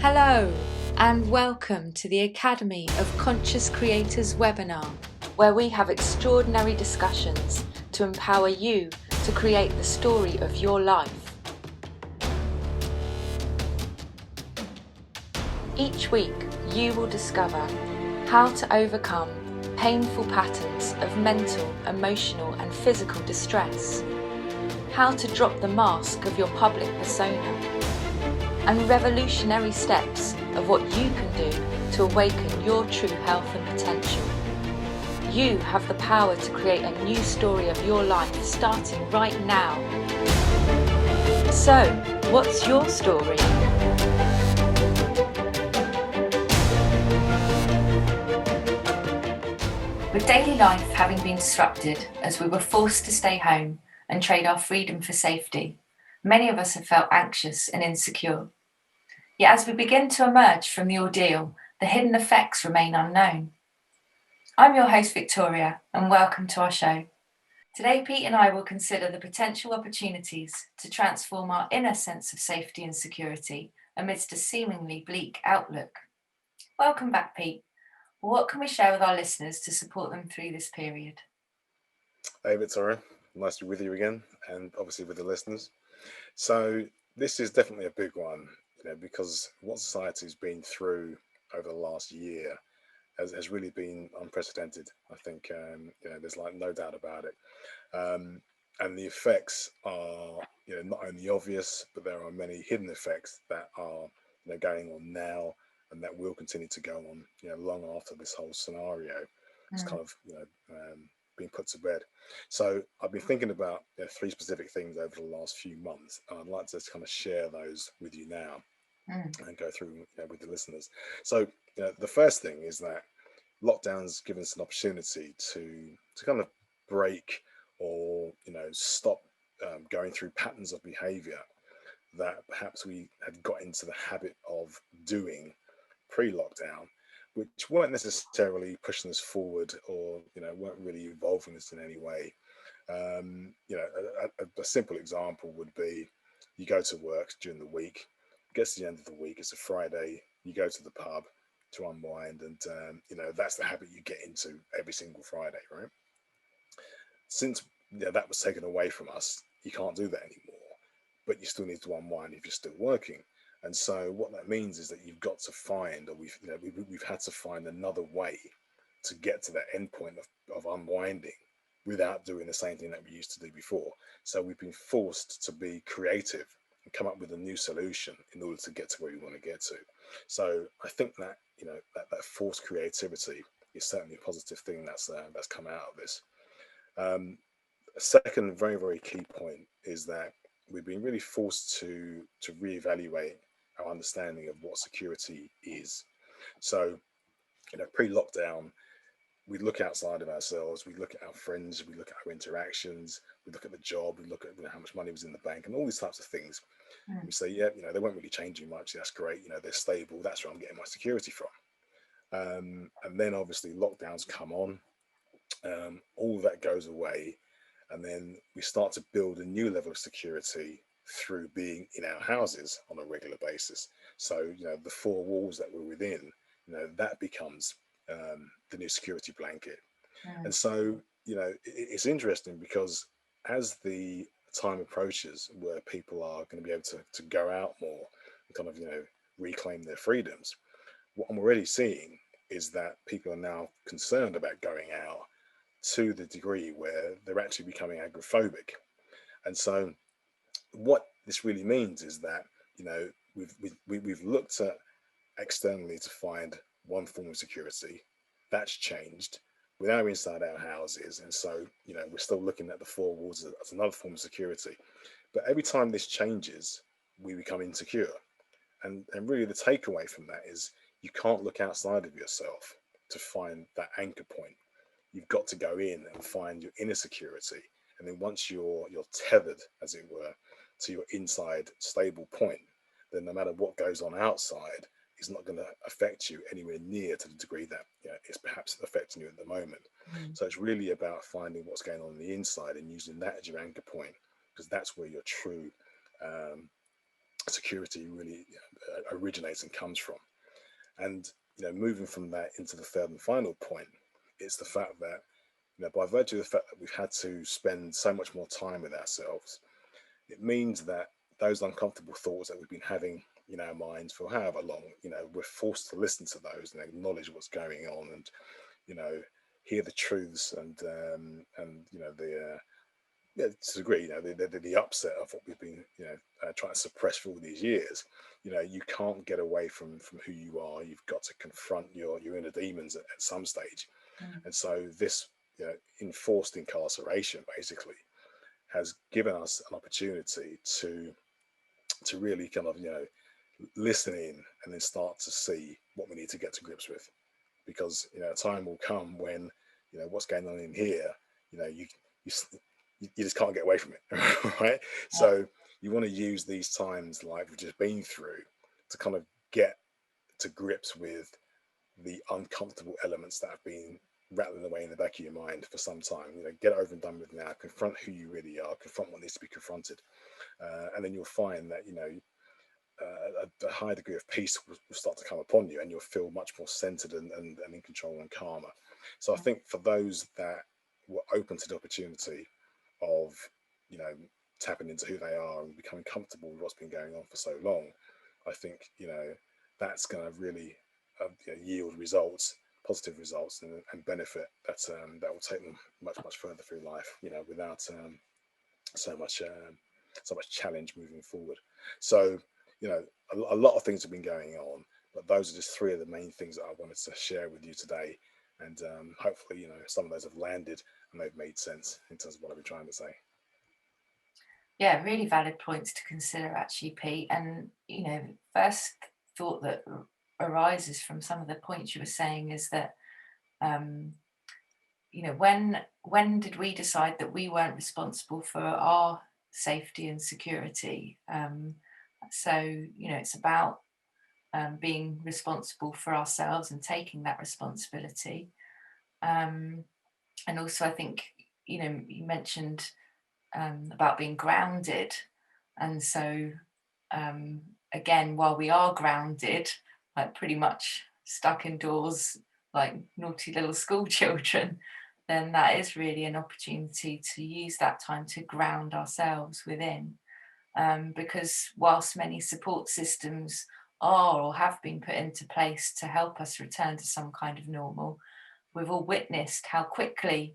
Hello and welcome to the Academy of Conscious Creators webinar, where we have extraordinary discussions to empower you to create the story of your life. Each week you will discover how to overcome painful patterns of mental, emotional and physical distress, how to drop the mask of your public persona, and revolutionary steps of what you can do to awaken your true health and potential. You have the power to create a new story of your life starting right now. So, what's your story? With daily life having been disrupted as we were forced to stay home and trade our freedom for safety, many of us have felt anxious and insecure. Yet as we begin to emerge from the ordeal, the hidden effects remain unknown. I'm your host Victoria, and welcome to our show. Today Pete and I will consider the potential opportunities to transform our inner sense of safety and security amidst a seemingly bleak outlook. Welcome back, Pete. What can we share with our listeners to support them through this period? Hey Victoria, nice to be with you again, and obviously with the listeners. So this is definitely a big one, because what society's been through over the last year has really been unprecedented. I think there's like no doubt about it, and the effects are not only obvious, but there are many hidden effects that are going on now, and that will continue to go on long after this whole scenario is kind of being put to bed. So I've been thinking about three specific things over the last few months, and I'd like to just kind of share those with you now and go through with the listeners. So the first thing is that lockdowns give us an opportunity to kind of break or stop going through patterns of behavior that perhaps we had got into the habit of doing pre-lockdown, which weren't necessarily pushing us forward or weren't really involving us in any way. A simple example would be you go to work during the week, gets to the end of the week, it's a Friday, you go to the pub to unwind, and that's the habit you get into every single Friday, right? Since that was taken away from us, you can't do that anymore, but you still need to unwind if you're still working. And so what that means is that you've got to find, or we've had to find another way to get to that end point of unwinding without doing the same thing that we used to do before. So we've been forced to be creative and come up with a new solution in order to get to where we want to get to. So I think that that forced creativity is certainly a positive thing that's come out of this. A second very, very key point is that we've been really forced to reevaluate our understanding of what security is. So, pre-lockdown, we look outside of ourselves, we look at our friends, we look at our interactions, we look at the job, we look at how much money was in the bank, and all these types of things. We say, yeah, they weren't really changing much. That's great. They're stable. That's where I'm getting my security from. And then obviously lockdowns come on. All of that goes away, and then we start to build a new level of security through being in our houses on a regular basis. So the four walls that we're within, that becomes the new security blanket. And so it's interesting because as the time approaches where people are going to be able to go out more and kind of reclaim their freedoms, what I'm already seeing is that people are now concerned about going out to the degree where they're actually becoming agoraphobic. And so what this really means is that we've looked at externally to find one form of security. That's changed. We're now inside our houses, and so we're still looking at the four walls as another form of security. But every time this changes, we become insecure. And really the takeaway from that is you can't look outside of yourself to find that anchor point. You've got to go in and find your inner security. And then once you're tethered, as it were, to your inside stable point, then no matter what goes on outside is not going to affect you anywhere near to the degree that it's perhaps affecting you at the moment. So it's really about finding what's going on the inside and using that as your anchor point, because that's where your true security really originates and comes from. And moving from that into the third and final point, it's the fact that by virtue of the fact that we've had to spend so much more time with ourselves, it means that those uncomfortable thoughts that we've been having in our minds for however long, we're forced to listen to those and acknowledge what's going on, and hear the truths, and the yeah, to a degree, the upset of what we've been, trying to suppress for all these years. You can't get away from who you are. You've got to confront your inner demons at some stage. Mm. And so this, enforced incarceration basically has given us an opportunity to really kind of, listen in and then start to see what we need to get to grips with. Because a time will come when what's going on in here, you you just can't get away from it. Right? Yeah. So you want to use these times like we've just been through to kind of get to grips with the uncomfortable elements that have been rattling away in the back of your mind for some time. Get over and done with now. Confront who you really are. Confront what needs to be confronted, and then you'll find that a high degree of peace will start to come upon you, and you'll feel much more centered and in control and calmer. So I think for those that were open to the opportunity of tapping into who they are and becoming comfortable with what's been going on for so long, I think that's going to really yield results, positive results, and benefit that will take them much further through life, without so much so much challenge moving forward. So a lot of things have been going on, but those are just three of the main things that I wanted to share with you today. And hopefully some of those have landed and they've made sense in terms of what I've been trying to say. Yeah, really valid points to consider, actually, Pete. And, first thought that arises from some of the points you were saying is that, um, when did we decide that we weren't responsible for our safety and security? So, it's about being responsible for ourselves and taking that responsibility. Um, and also, I think, you mentioned about being grounded. And so, um, again, while we are grounded, like pretty much stuck indoors, like naughty little school children, then that is really an opportunity to use that time to ground ourselves within. Because whilst many support systems are or have been put into place to help us return to some kind of normal, we've all witnessed how quickly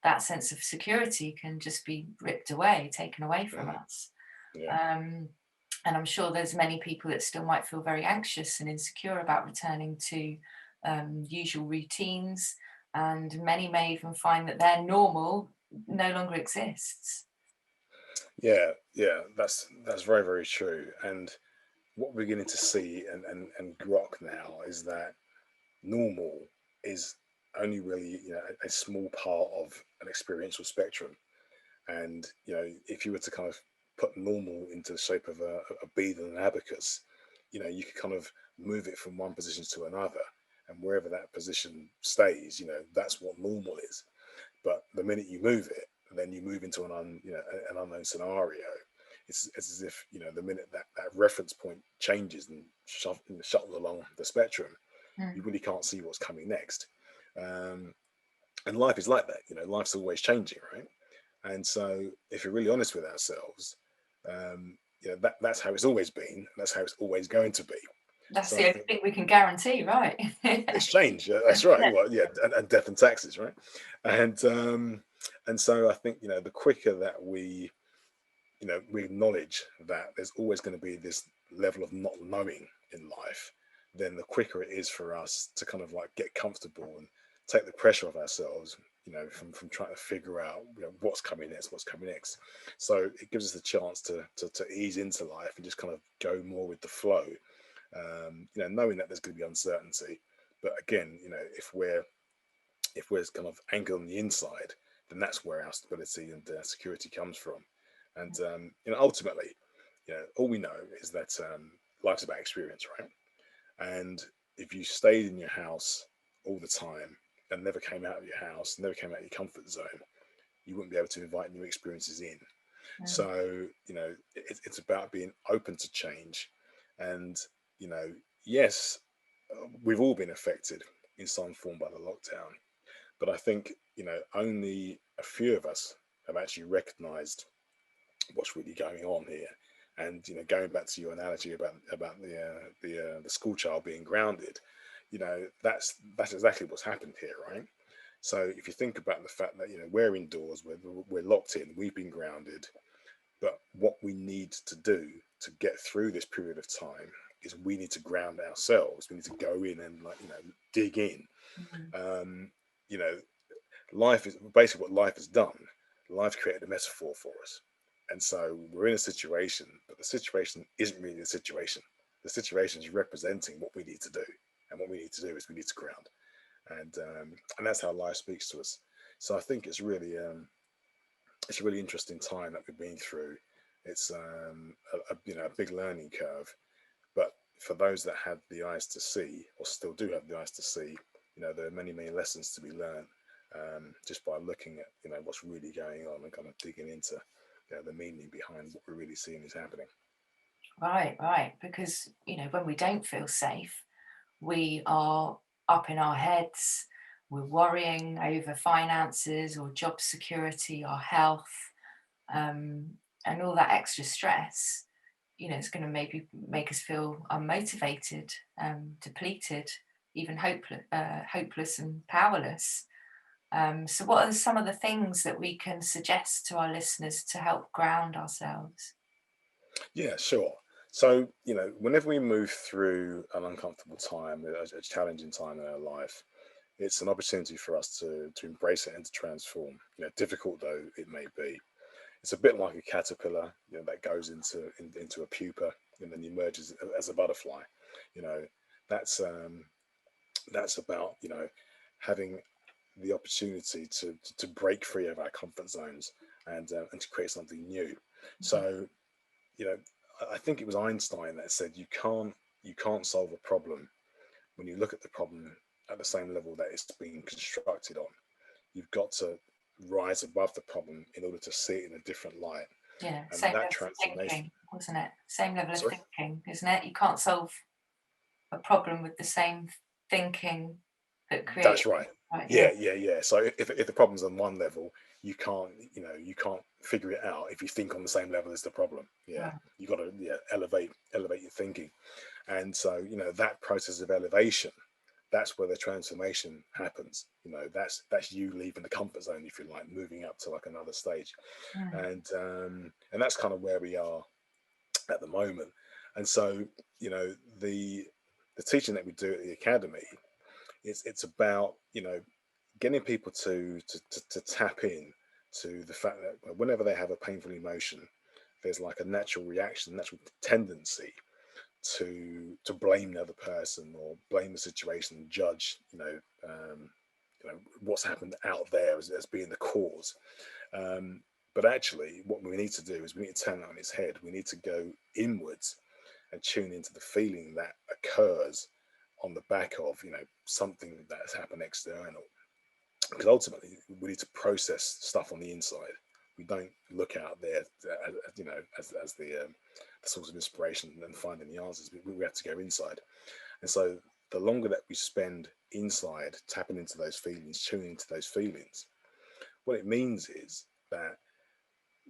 that sense of security can just be ripped away, taken away from Mm, us. yeah. Um, and I'm sure there's many people that still might feel very anxious and insecure about returning to usual routines. And many may even find that their normal no longer exists. Yeah, that's very, very true. And what we're beginning to see and grok now is that normal is only really a small part of an experiential spectrum. And if you were to kind of put normal into the shape of a bead and an abacus, you could kind of move it from one position to another, and wherever that position stays, that's what normal is. But the minute you move it, then you move into an unknown scenario. It's as if the minute that reference point changes and shuttles along the spectrum, Mm. you really can't see what's coming next. Um, and life is like that. Life's always changing, right? And so, if you're really honest with ourselves, that's how it's always been. That's how it's always going to be. That's So I the only think thing we can guarantee, right? it's change. That's right. Yeah. Well, yeah, and death and taxes, right? And so I think the quicker that we acknowledge that there's always going to be this level of not knowing in life, then the quicker it is for us to kind of like get comfortable and take the pressure off ourselves, from trying to figure out what's coming next, what's coming next. So it gives us the chance to ease into life and just kind of go more with the flow, knowing that there's going to be uncertainty. But again, if we're kind of anchored on the inside, then that's where our stability and security comes from. And ultimately, all we know is that life's about experience, right? And if you stayed in your house all the time and never came out of your house, never came out of your comfort zone, you wouldn't be able to invite new experiences in. Mm. So, it's about being open to change. And, you know, yes, we've all been affected in some form by the lockdown. But I think, only a few of us have actually recognized what's really going on here. And, going back to your analogy about the school child being grounded, that's exactly what's happened here, right? So if you think about the fact that we're indoors, we're locked in, we've been grounded, but what we need to do to get through this period of time is we need to ground ourselves. We need to go in and dig in. Mm. Um, you know, Life is basically what life has done. Life created a metaphor for us. And so we're in a situation, but the situation isn't really the situation. The situation is representing what we need to do. And what we need to do is we need to ground. And that's how life speaks to us. So I think it's a really interesting time that we've been through. It's a big learning curve. But for those that had the eyes to see, or still do have the eyes to see, there are many, many lessons to be learned, just by looking at, what's really going on and kind of digging into, the meaning behind what we're really seeing is happening. Right, right. Because, when we don't feel safe, we are up in our heads, we're worrying over finances or job security, our health, and all that extra stress. It's going to maybe make us feel unmotivated, depleted, even hopeless and powerless. So, what are some of the things that we can suggest to our listeners to help ground ourselves? Yeah, sure. So, whenever we move through an uncomfortable time, a challenging time in our life, it's an opportunity for us to embrace it and to transform. Difficult though it may be, it's a bit like a caterpillar, that goes into a pupa and then emerges as a butterfly. You know, that's that's about having the opportunity to break free of our comfort zones and to create something new. Mhm. So, you know, I think it was Einstein that said you can't solve a problem when you look at the problem at the same level that it's being constructed on. You've got to rise above the problem in order to see it in a different light. Yeah, And same that level of transformation. thinking, wasn't it? Same level of Sorry. thinking, isn't it? You can't solve a problem with the same thinking that creates. That's right. Right, yeah, Yeah. So if the problem's on one level, you can't figure it out if you think on the same level as the problem. Yeah, right. you got to elevate your thinking. And so that process of elevation, that's where the transformation happens. That's you leaving the comfort zone, if you like, moving up to like another stage. Mm. And that's kind of where we are at the moment. And so the teaching that we do at the academy, it's about getting people to tap in to the fact that whenever they have a painful emotion, there's like a natural reaction, natural tendency to blame the other person or blame the situation and judge what's happened out there as being the cause. But actually, what we need to do is we need to turn that on its head. We need to go inwards and tune into the feeling that occurs on the back of something that has happened external, because ultimately we need to process stuff on the inside. We don't look out there as the source of inspiration and finding the answers. We have to go inside. And so the longer that we spend inside tapping into those feelings, tuning into those feelings, what it means is that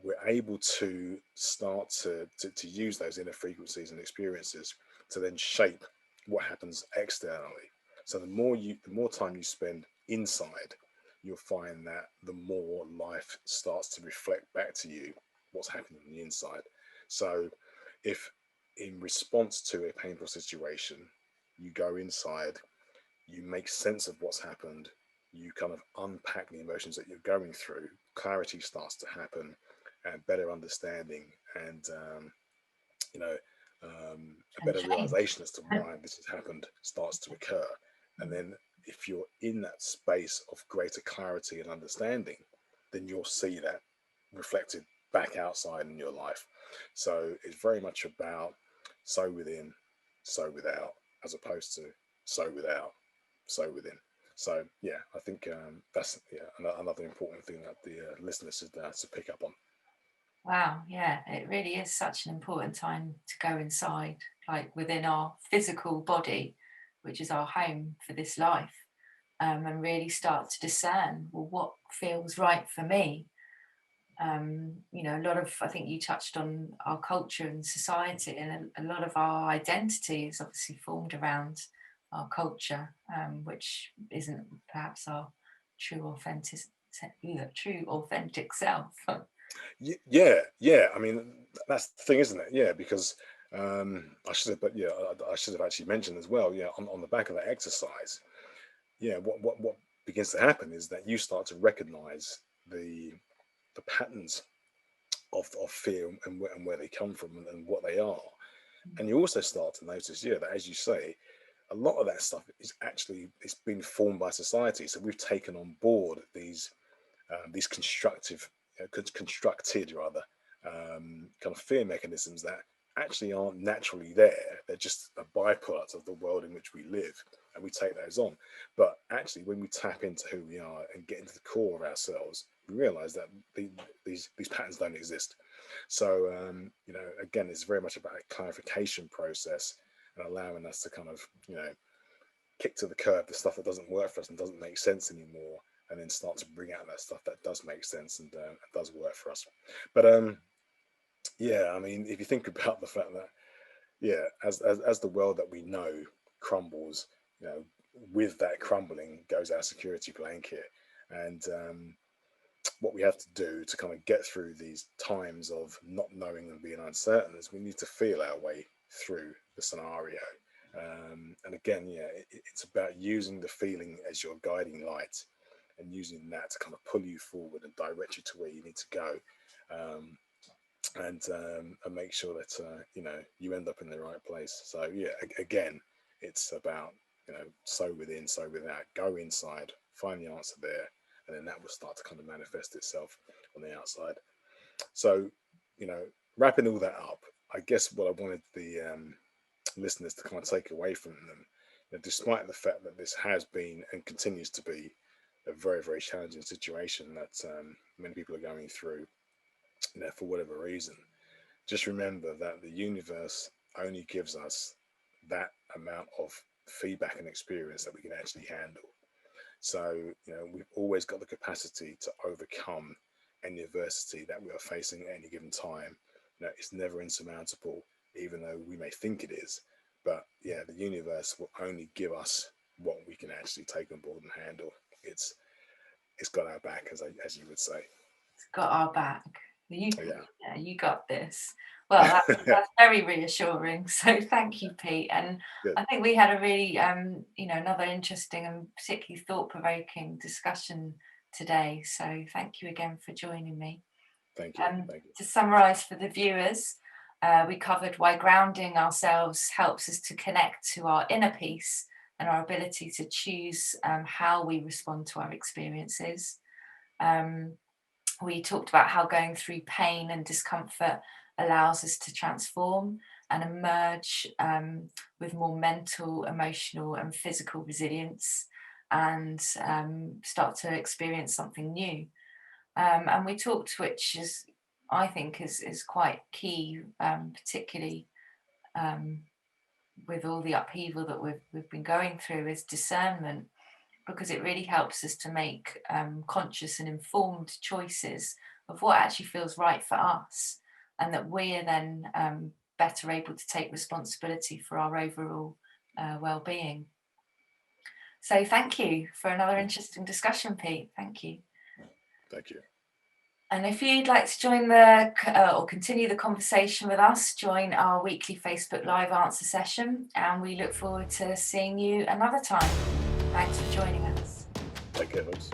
we're able to start to use those inner frequencies and experiences to then shape what happens externally. So the more time you spend inside, you'll find that the more life starts to reflect back to you what's happening on the inside. So if in response to a painful situation, you go inside, you make sense of what's happened, you kind of unpack the emotions that you're going through, clarity starts to happen, and better understanding, and you know a And better change. realization as to why this has happened starts to occur. And then if you're in that space of greater clarity and understanding, then you'll see that reflected back outside in your life. So it's very much about so within, so without, as opposed to so without, so within. So yeah, I think that's another important thing that the listeners should to pick up on. Wow, yeah, it really is such an important time to go inside, like within our physical body, which is our home for this life, and really start to discern, well, what feels right for me. A lot of, I think you touched on our culture and society, and a lot of our identity is obviously formed around our culture, which isn't perhaps our true authentic, true authentic self. Yeah, yeah. I mean, that's the thing, isn't it? Yeah, because I should have, but yeah, I should have actually mentioned as well. Yeah, on the back of that exercise, yeah, what begins to happen is that you start to recognize the the patterns of fear and where they come from and what they are, and you also start to notice, yeah, that as you say, a lot of that stuff is actually it's been formed by society. So we've taken on board these constructive, constructed rather, kind of fear mechanisms that actually aren't naturally there. They're just a byproduct of the world in which we live, and we take those on. But actually, when we tap into who we are and get into the core of ourselves, we realize that these patterns don't exist. So, again, it's very much about a clarification process and allowing us to kind of, kick to the curb the stuff that doesn't work for us and doesn't make sense anymore, and then start to bring out that stuff that does make sense and does work for us. But yeah, I mean, if you think about the fact that, yeah, as the world that we know crumbles, you know, with that crumbling goes our security blanket, and what we have to do to kind of get through these times of not knowing and being uncertain is we need to feel our way through the scenario. And again, yeah, it's about using the feeling as your guiding light and using that to kind of pull you forward and direct you to where you need to go. Um, and make sure that you end up in the right place. So yeah, again, it's about sow within, sow without. Go inside, find the answer there, and then that will start to kind of manifest itself on the outside. So you know, wrapping all that up, I guess what I wanted the listeners to kind of take away from them, despite the fact that this has been and continues to be a very very challenging situation that many people are going through, for whatever reason, just remember that the universe only gives us that amount of feedback and experience that we can actually handle. So, we've always got the capacity to overcome any adversity that we are facing at any given time. It's never insurmountable, even though we may think it is. But yeah, the universe will only give us what we can actually take on board and handle. It's got our back, as you would say. Got our back. Yeah. Yeah, you got this. Well, that's very reassuring. So thank you, Pete. And Good. I think we had a really, another interesting and particularly thought-provoking discussion today. So thank you again for joining me. Thank you. Thank you. To summarise for the viewers, we covered why grounding ourselves helps us to connect to our inner peace and our ability to choose how we respond to our experiences. We talked about how going through pain and discomfort allows us to transform and emerge with more mental, emotional, and physical resilience, and start to experience something new. And we talked, which is, I think, is quite key, particularly um, with all the upheaval that we've been going through, is discernment, because it really helps us to make conscious and informed choices of what actually feels right for us, and that we are then better able to take responsibility for our overall well-being. So thank you for another interesting discussion, Pete. Thank you. Thank you. And if you'd like to join or continue the conversation with us, join our weekly Facebook Live answer session, and we look forward to seeing you another time. Thanks for joining us. Take care, folks.